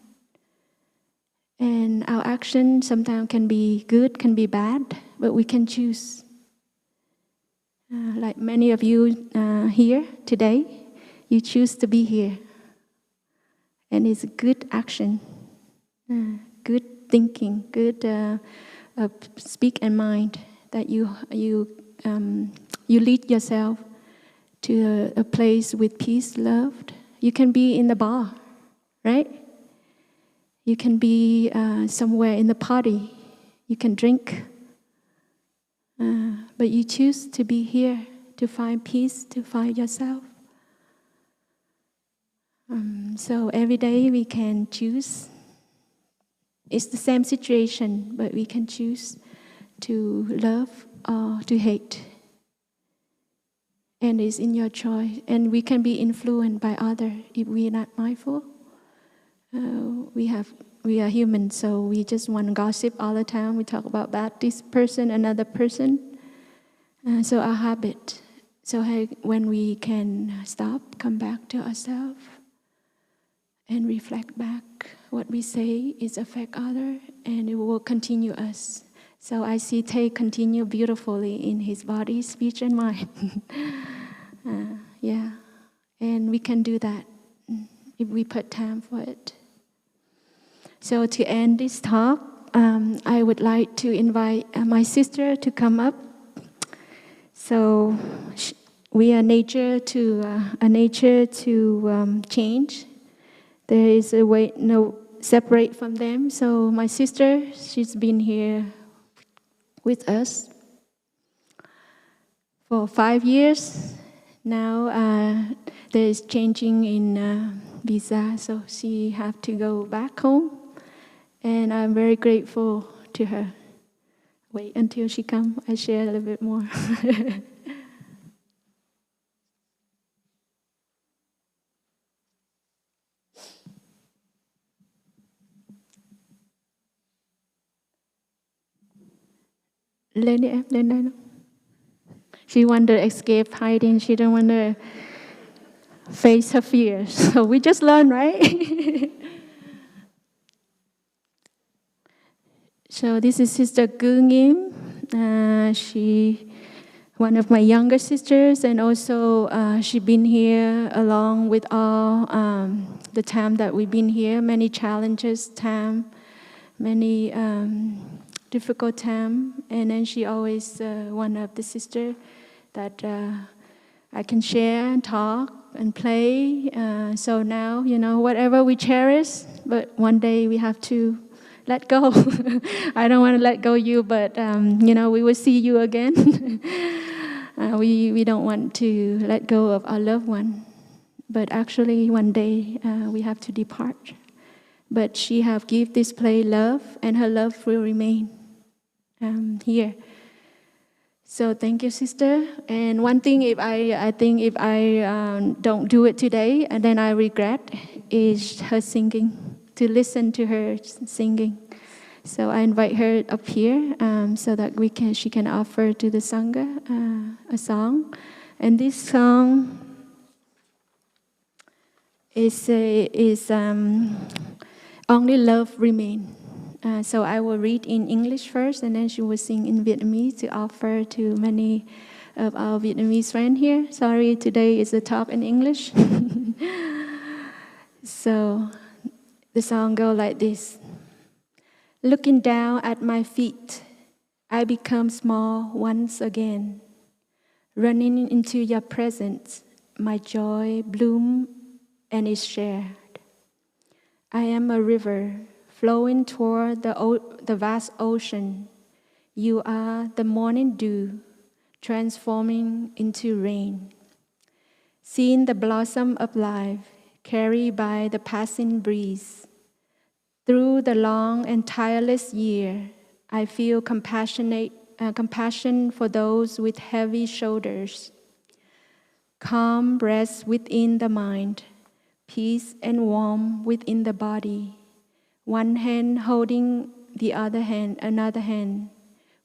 And our action sometimes can be good, can be bad, but we can choose. Like many of you here today, you choose to be here. And it's a good action, good thinking, good speak and mind that you lead yourself to a place with peace, love. You can be in the bar, right? You can be somewhere in the party. You can drink. But you choose to be here, to find peace, to find yourself. So every day we can choose. It's the same situation, but we can choose to love or to hate. And it's in your choice. And we can be influenced by others if we are not mindful. We are human, so we just want to gossip all the time. We talk about this person, another person. So our habit. So when we can stop, come back to ourselves, and reflect back, what we say is affect others, and it will continue us. So I see Tay continue beautifully in his body, speech, and mind. And we can do that if we put time for it. So to end this talk, I would like to invite my sister to come up. So we are nature to change. There is a way no separate from them. So my sister, she's been here with us for 5 years now. There is changing in visa, so she have to go back home. And I'm very grateful to her. Wait until she comes, I share a little bit more. Lên đi em, lên đây. She wanted to escape hiding. She didn't want to face her fears. So we just learn, right? So this is Sister Nghiêm. She, one of my younger sisters, and also she's been here along with all the time that we've been here. Many challenges, many difficult time, and then she always one of the sisters that I can share and talk and play. So now, whatever we cherish, but one day we have to let go. I don't want to let go you, but we will see you again. We don't want to let go of our loved one, but actually one day we have to depart. But she have give this play love, and her love will remain here. So thank you, sister. And one thing, if I don't do it today, and then I regret, is her singing. To listen to her singing. So I invite her up here so that she can offer to the sangha a song. And this song is Only Love Remain. So I will read in English first, and then she will sing in Vietnamese to offer to many of our Vietnamese friends here. Sorry, today is the talk in English. So the song goes like this. Looking down at my feet, I become small once again. Running into your presence, my joy bloom and is shared. I am a river flowing toward the vast ocean. You are the morning dew, transforming into rain. Seeing the blossom of life carried by the passing breeze. Through the long and tireless year, I feel compassion for those with heavy shoulders. Calm rests within the mind, peace and warmth within the body. One hand holding another hand.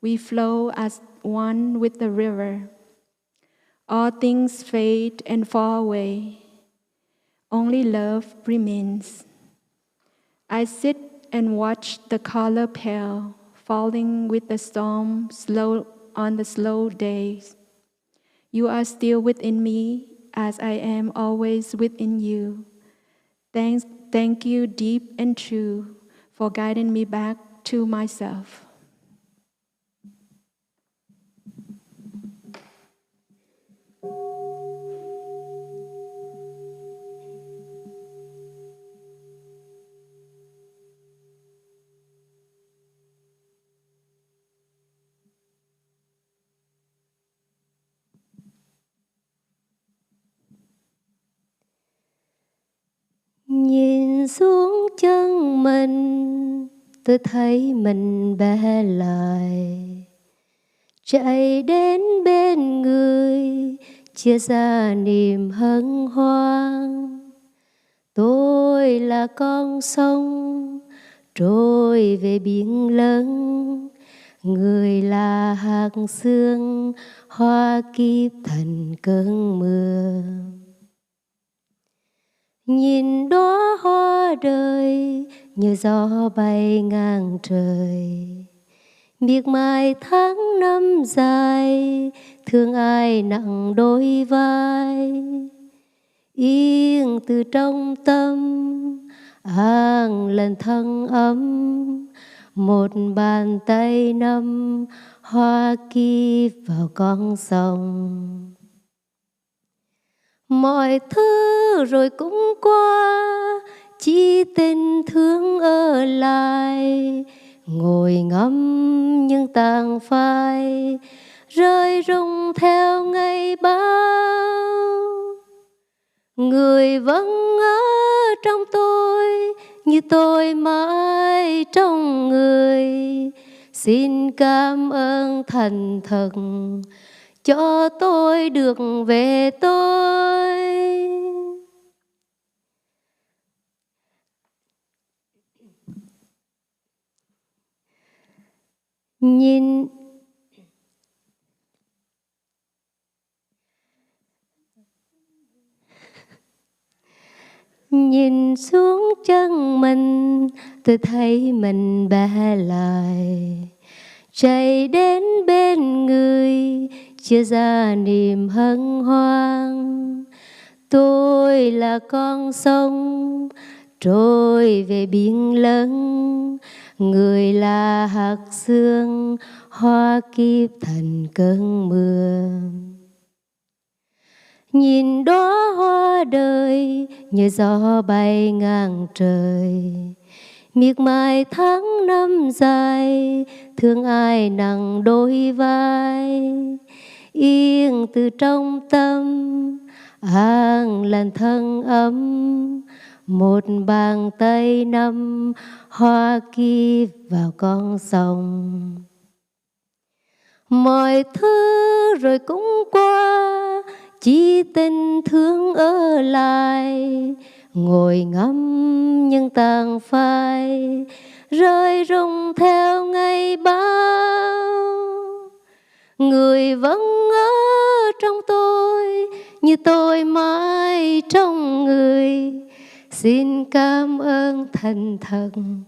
We flow as one with the river. All things fade and fall away. Only love remains. I sit and watch the color pale, falling with the storm on the slow days. You are still within me, as I am always within you. Thank you, deep and true, for guiding me back to myself. Nhìn xuống chân mình, tôi thấy mình bé lại. Chạy đến bên người, chia ra niềm hân hoan. Tôi là con sông, trôi về biển lớn. Người là hạt sương, hoa kiếp thành cơn mưa. Nhìn đóa hoa đời như gió bay ngang trời. Miệt mài tháng năm dài, thương ai nặng đôi vai. Yên từ trong tâm, an lần thân ấm. Một bàn tay nắm hoa kiếp vào con sông. Mọi thứ rồi cũng qua, chỉ tình thương ở lại. Ngồi ngắm những tàn phai, rơi rụng theo ngày bão. Người vẫn ở trong tôi, như tôi mãi trong người. Xin cảm ơn thành thật, cho tôi được về tôi. Nhìn xuống chân mình, tôi thấy mình bé lại. Chạy đến bên người, chia ra niềm hân hoan. Tôi là con sông, trôi về biển lớn. Người là hạt sương, hoa kiếp thành cơn mưa. nhìn đóa hoa đời như gió bay ngang trời. Miệt mài tháng năm dài, thương ai nặng đôi vai. Yên từ trong tâm, an làn thân ấm. Một bàn tay nắm hoa kia vào con sông. Mọi thứ rồi cũng qua, chỉ tình thương ở lại. Ngồi ngắm những tàn phai rơi rụng theo ngày bao. Người vẫn ở trong tôi, như tôi mãi trong người. Xin cảm ơn thành thần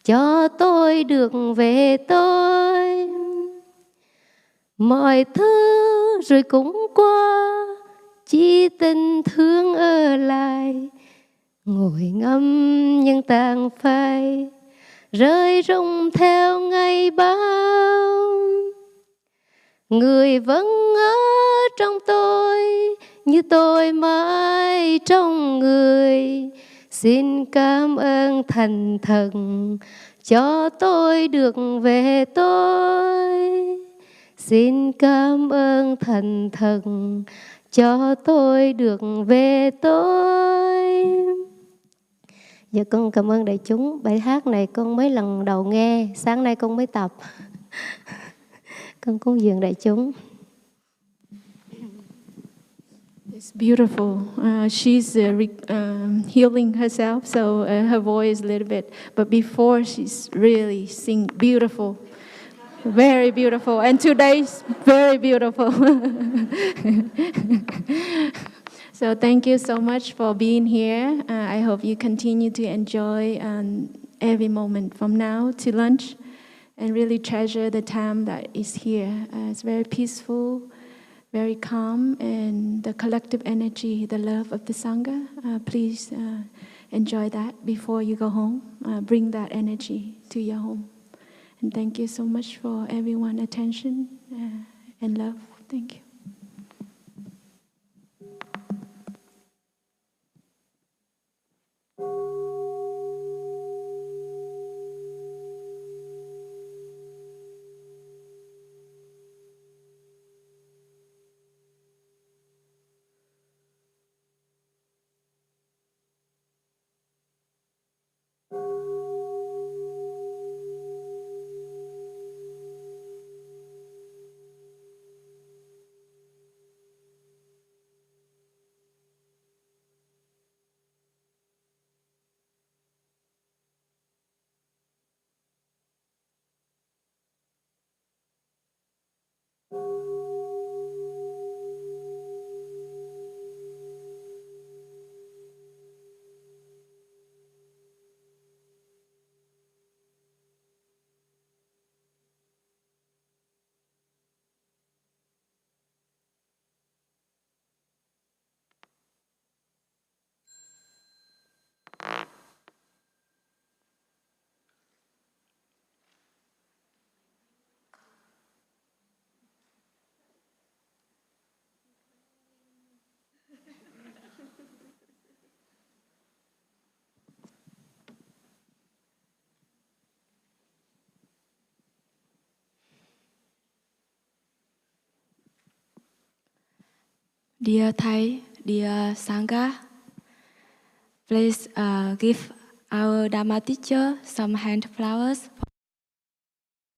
cho tôi được về tôi. Mọi thứ rồi cũng qua, chỉ tình thương ở lại. Ngồi ngắm những tàn phai rơi rụng theo ngày bao. Người vẫn ở trong tôi, như tôi mãi trong người. Xin cảm ơn thành thần cho tôi được về tôi. Xin cảm ơn thành thần cho tôi được về tôi. Dạ con cảm ơn đại chúng. Bài hát này con mới lần đầu nghe, sáng nay con mới tập. Con cúng dường đại chúng. It's beautiful. She's healing herself, so her voice is a little bit. But before, she's really sing beautiful, very beautiful. And today's very beautiful. So thank you so much for being here. I hope you continue to enjoy every moment from now to lunch, and really treasure the time that is here. It's very peaceful, very calm, and the collective energy, the love of the Sangha. Please enjoy that before you go home. Bring that energy to your home. And thank you so much for everyone's attention and love. Thank you. Dear Thai, dear Sangha, please give our Dharma teacher some hand flowers